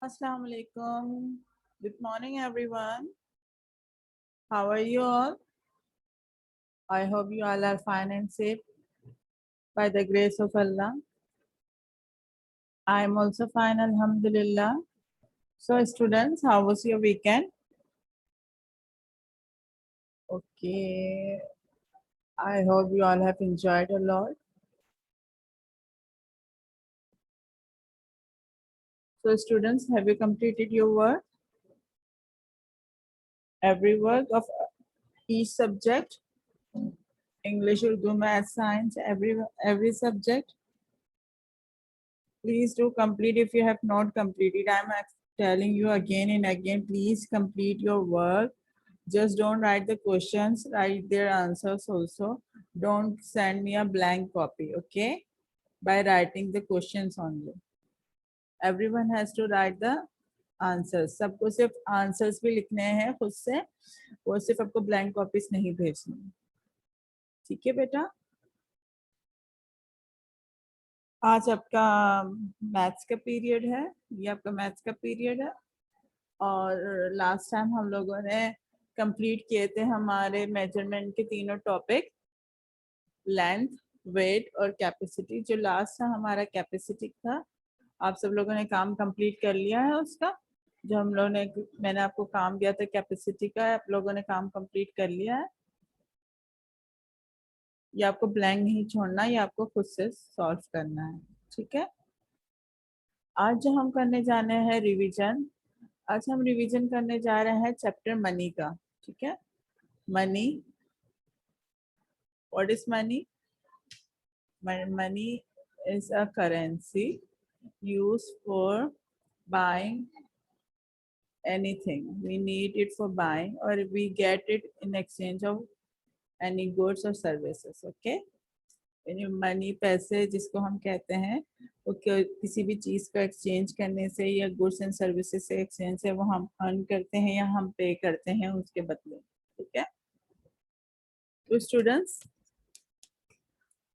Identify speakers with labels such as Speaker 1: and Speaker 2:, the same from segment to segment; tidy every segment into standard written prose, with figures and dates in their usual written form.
Speaker 1: Assalamu alaikum. Good morning, everyone. How are you all? I hope you all are fine and safe by the grace of Allah. I am also fine, Alhamdulillah. So, students, how was your weekend? Okay, I hope you all have enjoyed a lot. So, students, have you completed your work? Every work of each subject? English, Urdu, Math, Science, every subject? Please do complete if you have not completed. I'm telling you again and again, please complete your work. Just don't write the questions, write their answers also. Don't send me a blank copy, okay? By writing the questions only. Everyone has to write the answers. सबको सिर्फ answers भी लिखने हैं खुद से, वो सिर्फ आपको blank copies नहीं भेजनी. ठीक है बेटा? आज आपका मैथ्स का पीरियड है, ये आपका मैथ्स का पीरियड है और लास्ट टाइम हम लोगों ने कंप्लीट किए थे हमारे मेजरमेंट के तीनों टॉपिक, लेंथ, वेट और कैपेसिटी. जो लास्ट था हमारा कैपेसिटी था, आप सब लोगों ने काम कंप्लीट कर लिया है उसका. जो हम लोगों ने, मैंने आपको काम दिया था कैपेसिटी का, आप लोगों ने काम कंप्लीट कर लिया है. ये आपको ब्लैंक नहीं छोड़ना, ये आपको खुद से सॉल्व करना है. ठीक है? आज जो हम करने जाने हैं रिवीजन, आज हम रिवीजन करने जा रहे हैं चैप्टर मनी का. ठीक है? Money, what is money? Money is a currency used for buying anything. We need it for buying or we get it in exchange of any goods or services. Okay? Money, पैसे जिसको हम कहते हैं, वो किसी भी चीज का एक्सचेंज करने से या गुड्स एंड सर्विसेज से एक्सचेंज से वो हम अर्न करते हैं या हम पे करते हैं उसके बदले. ठीक है? तो स्टूडेंट्स,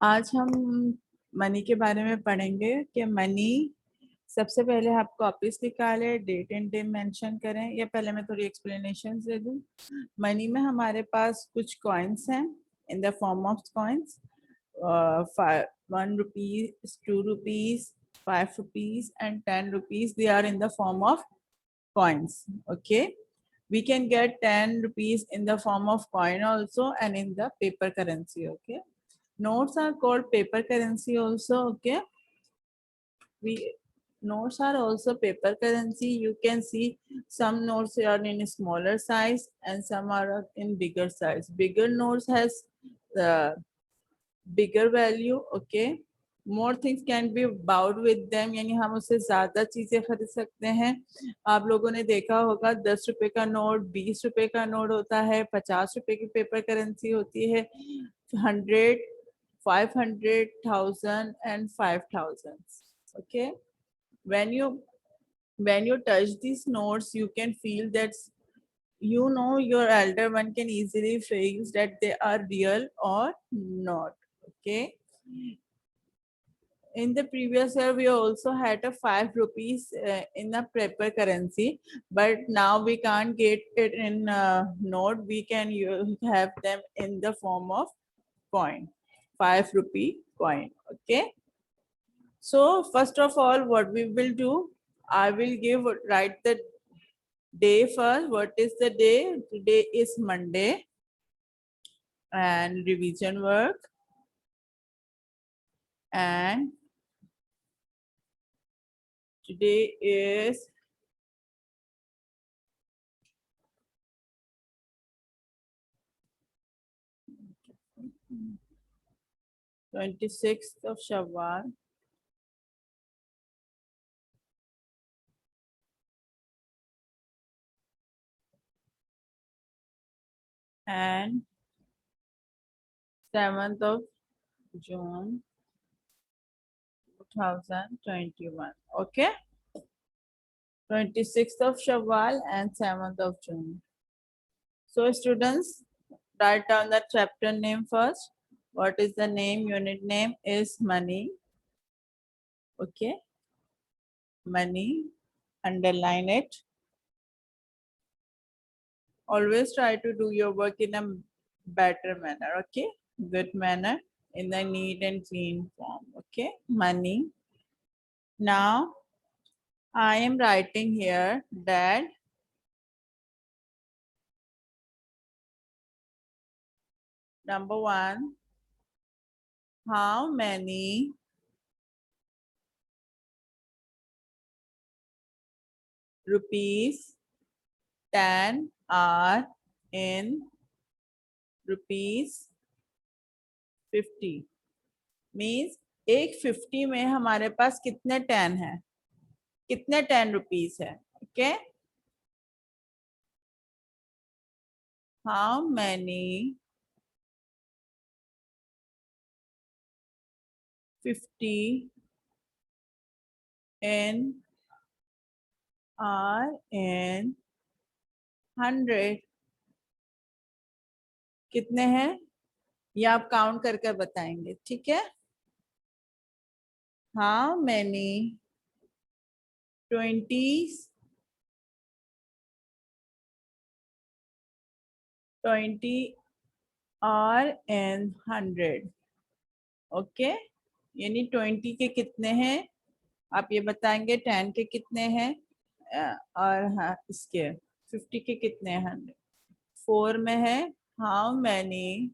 Speaker 1: आज हम मनी के बारे में पढ़ेंगे कि मनी, सबसे पहले आप कॉपीज निकाले, डेट एंड डे मेंशन करें. या पहले मैं थोड़ी एक्सप्लेनेशन दे दूं. मनी में हमारे पास कुछ कॉइन्स हैं in the form of coins. 1 rupees, 2 rupees, 5 rupees and 10 rupees. They are in the form of coins. Okay, we can get 10 rupees in the form of coin also and in the paper currency. Okay, notes are called paper currency also. Okay, we notes are also paper currency. You can see some notes are in smaller size and some are in bigger size. Bigger notes has the bigger value. Okay, more things can be bowed with them, यानी हम उससे ज्यादा चीजें खरीद सकते हैं. आप लोगों ने देखा होगा 10 रुपए का नोट, 20 रुपए का नोट होता है, 50 रुपए की पेपर करेंसी होती है, 100, 500, 1000 and 5000. Okay, when you touch these notes, you can feel that, you know, your elder one can easily feel that they are real or not. Okay, in the previous year we also had a 5 rupees in a paper currency, but now we can't get it in note. We can have them in the form of coin, 5 rupee coin. Okay, so first of all, what we will do, I will write the day first. What is the day? Today is Monday. And revision work, and today is 26th of Shawwal. And 7th of June 2021. Okay, 26th of Shawwal and 7th of June. So students, write down the chapter name first. What is the name? Unit name is money. Okay, money. underline it. Always try to do your work in a better manner, okay? Good manner, in the neat and clean form, okay? Money. Now, I am writing here that number one, how many rupees 10 are in rupees 50? Means एक 50 में हमारे पास कितने 10 है, कितने 10 rupees है, okay? How many 50 in are in 100? कितने हैं ये आप काउंट करके बताएंगे, ठीक है? How many 20 are in 100? Okay, यानी 20 के कितने हैं आप ये बताएंगे, 10 के कितने हैं और हाँ इसके 50 के कितने हैं, 100 4 में है। How many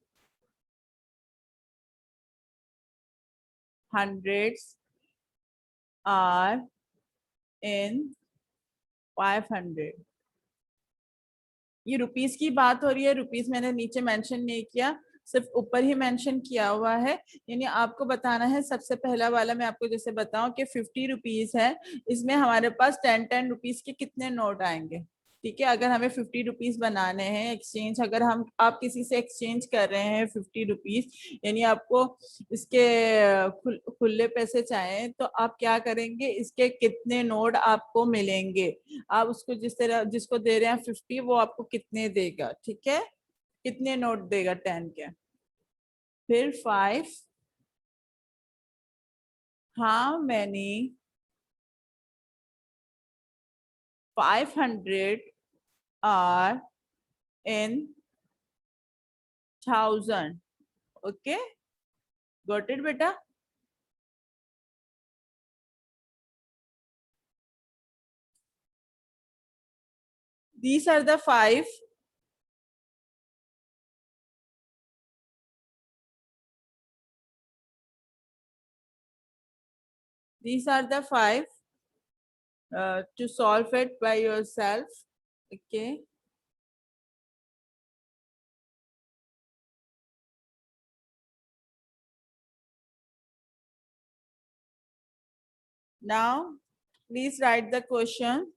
Speaker 1: hundreds are in 500? ये रुपीस की बात हो रही है, रुपीस मैंने नीचे मेंशन नहीं किया, सिर्फ ऊपर ही मेंशन किया हुआ है। यानी आपको बताना है, सबसे पहला वाला मैं आपको जैसे बताऊं कि 50 रुपीस है, इसमें हमारे पास 10 रुपीस के कितने नोट आएंगे, ठीक है? अगर हमें 50 रुपीस बनाने हैं एक्सचेंज, अगर हम आप किसी से एक्सचेंज कर रहे हैं 50 रुपीस, यानी आपको इसके खुले पैसे चाहें तो आप क्या करेंगे, इसके कितने नोट आपको मिलेंगे, आप उसको जिस तरह जिसको दे रहे हैं 50 वो आपको कितने देगा, ठीक है? कितने नोट देगा 10 के? फिर 5, how many 500 are in 1000? Okay, got it बेटा? These are the five to solve it by yourself, okay? Now please write the question,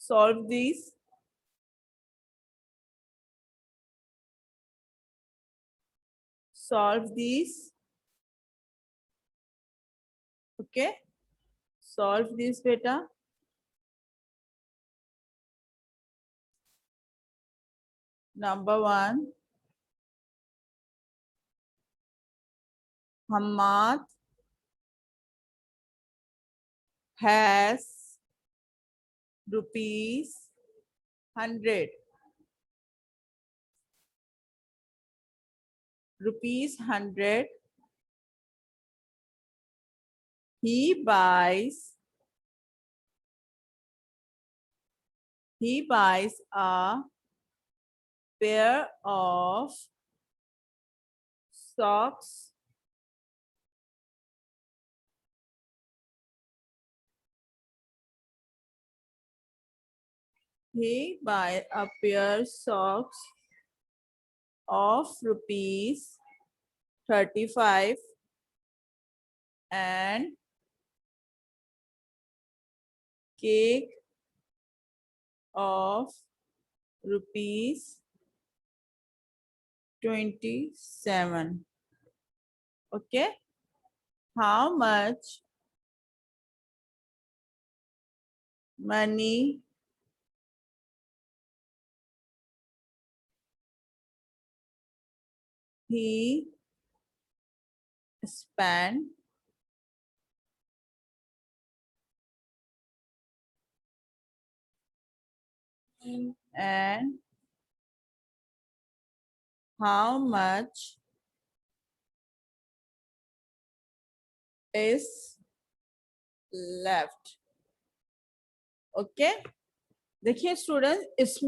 Speaker 1: solve these. Solve these, okay? Solve this beta. Number one, Hamad has rupees 100. Rupees 100. He buys a pair of socks he buy a pair socks of rupees 35 and cake of rupees 27. Okay, how much money he spent and how much is left. Okay, देखिए student इस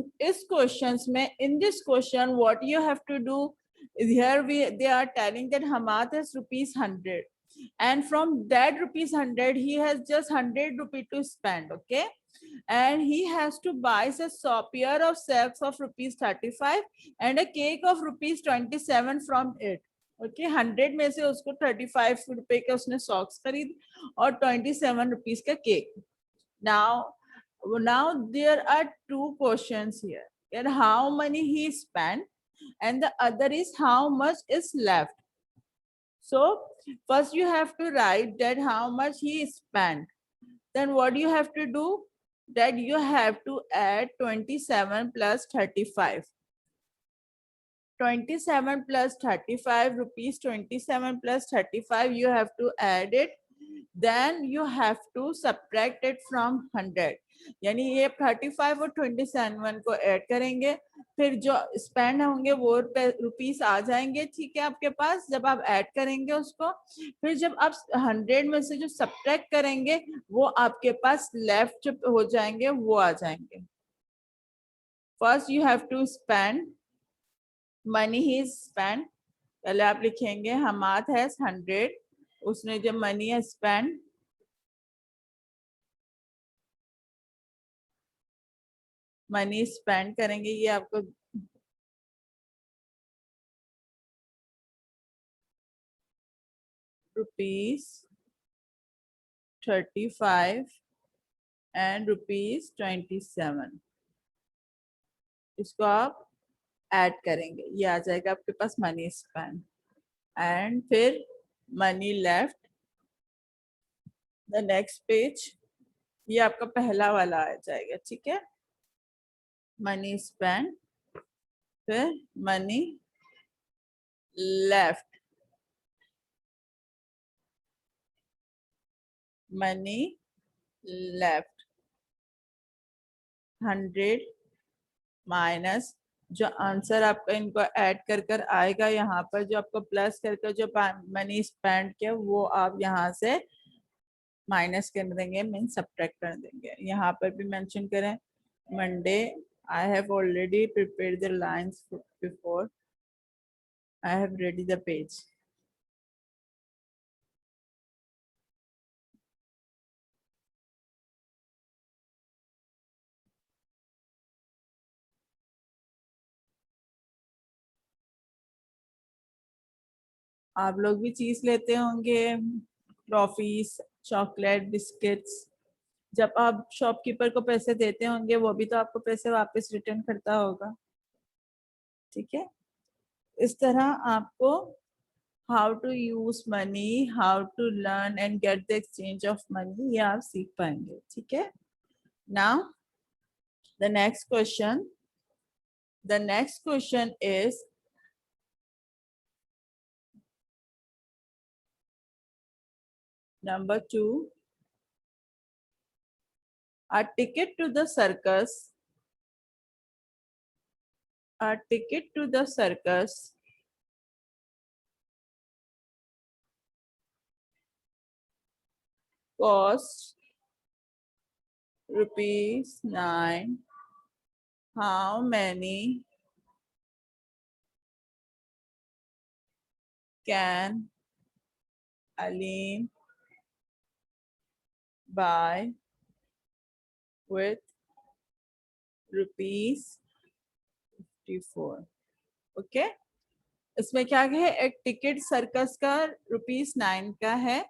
Speaker 1: questions में in this question what you have to do here they are telling that Hamath has rupees 100 and from that rupees 100 he has just 100 rupee to spend. Okay, and he has to buy a pair of socks of rupees 35 and a cake of rupees 27 from it. Okay 100 में से उसको 35 रुपए के उसने socks खरीद और 27 rupees का cake. Now there are two questions here, and how many he spent and the other is how much is left. So first you have to write that how much he spent. Then what you have to do, that you have to add 27 plus 35. 27 plus 35 rupees, 27 plus 35 you have to add it. Then you have to subtract it from 100. यानी ये 35 और 27 को add करेंगे, फिर जो spend होंगे वो rupees आ जाएंगे. ठीक है, आपके पास जब आप ऐड करेंगे उसको, फिर जब आप 100 में से जो सब्ट्रैक्ट करेंगे वो आपके पास लेफ्ट हो जाएंगे, वो आ जाएंगे. First you have to spend money he spend. पहले आप लिखेंगे हमाद हैज 100, उसने जब मनी है स्पेंड, मनी स्पेंड करेंगे, ये आपको रुपीस 35 एंड रुपीस 27, इसको आप ऐड करेंगे, ये आ जाएगा आपके पास मनी स्पेंड. एंड फिर money left, the next page, ये आपका पहला वाला आ जाएगा. ठीक है, मनी स्पेंड, फिर money left, money left 100 minus जो आंसर आपका इनको ऐड कर कर आएगा यहाँ पर, जो आपको प्लस कर कर जो मनी स्पेंड किया वो आप यहाँ से माइनस कर देंगे, मीन सब्ट्रैक्ट कर देंगे. यहाँ पर भी मेंशन करें Monday. I have already prepared the lines before, I have ready the page. आप लोग भी चीज लेते होंगे, टॉफीज, चॉकलेट, बिस्किट्स. जब आप शॉपकीपर को पैसे देते होंगे वो भी तो आपको पैसे वापस रिटर्न करता होगा. ठीक है, इस तरह आपको how to use money, how to learn and get the exchange of money, ये आप सीख पाएंगे. ठीक है, now the next question is number 2. A ticket to the circus costs ₹9. How many can Alim buy with ₹54? Okay, इसमें क्या है, एक टिकट सर्कस का ₹9 का है.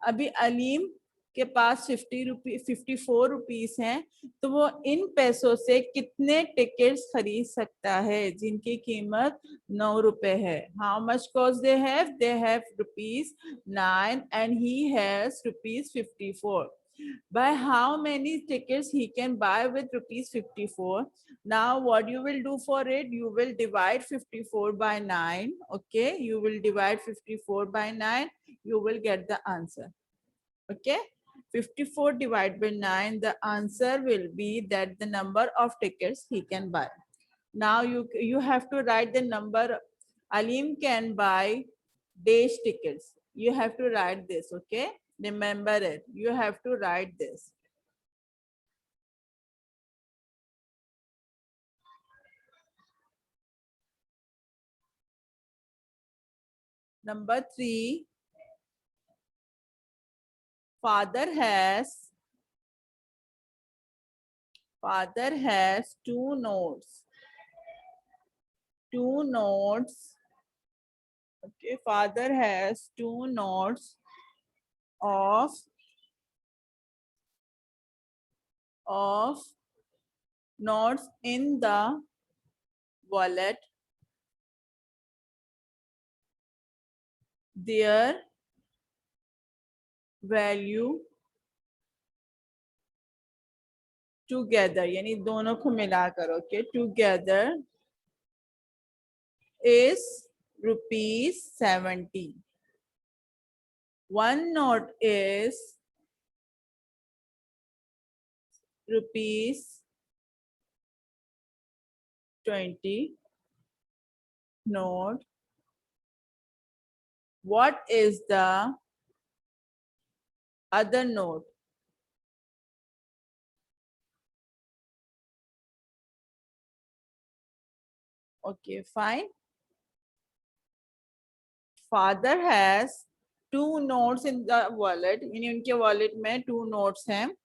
Speaker 1: अभी अलीम के पास 54 रुपीस हैं, तो वो इन पैसों से कितने टिकट्स खरीद सकता है जिनकी कीमत 9 रुपए है. How much cost they have ₹9 and he has ₹54. By how many tickets he can buy with ₹54? Now what you will do for it, you will divide 54 by 9. Okay, you will divide 54 by 9, you will get the answer. Okay, 54 divided by 9, the answer will be that the number of tickets he can buy. Now you have to write the number. Alim can buy days tickets. You have to write this, okay? Remember it. You have to write this. Number 3, father has two notes. Two notes. Okay, father has two notes of notes in the wallet. Their value together, यानी दोनों को मिलाकर, okay, together is ₹70. One note is ₹20 note. What is the other note? Okay, fine. Father has two notes in the wallet, यानी उनके wallet में two notes हैं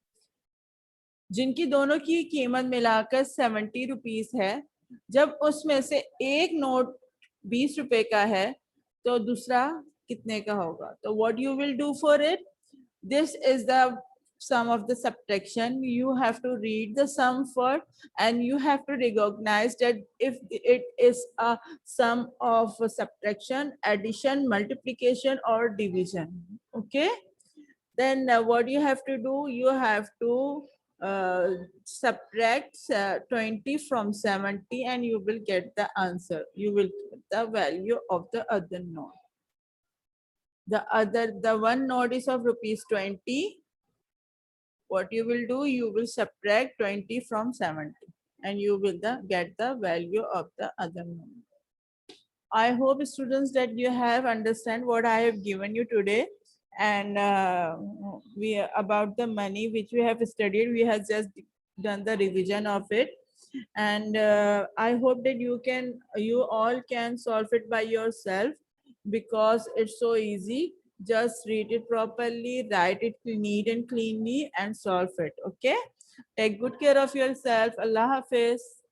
Speaker 1: जिनकी दोनों की कीमत मिलाकर ₹70 है। जब उसमें से एक नोट ₹20 का है तो दूसरा कितने का होगा? तो what you will do for it? This is the sum of the subtraction. You have to read the sum first and you have to recognize that if it is a sum of subtraction, addition, multiplication or division. Okay? Then what you have to do? You have to subtract 20 from 70 and you will get the answer. You will get the value of the other node. The one node is of ₹20. What you will do? You will subtract 20 from 70 and you will get the value of the other node. I hope students that you have understand what I have given you today. And we about the money which we have studied, we have just done the revision of it, and I hope that you all can solve it by yourself because it's so easy. Just read it properly, write it neat and cleanly, and solve it. Okay, take good care of yourself. Allah Hafiz.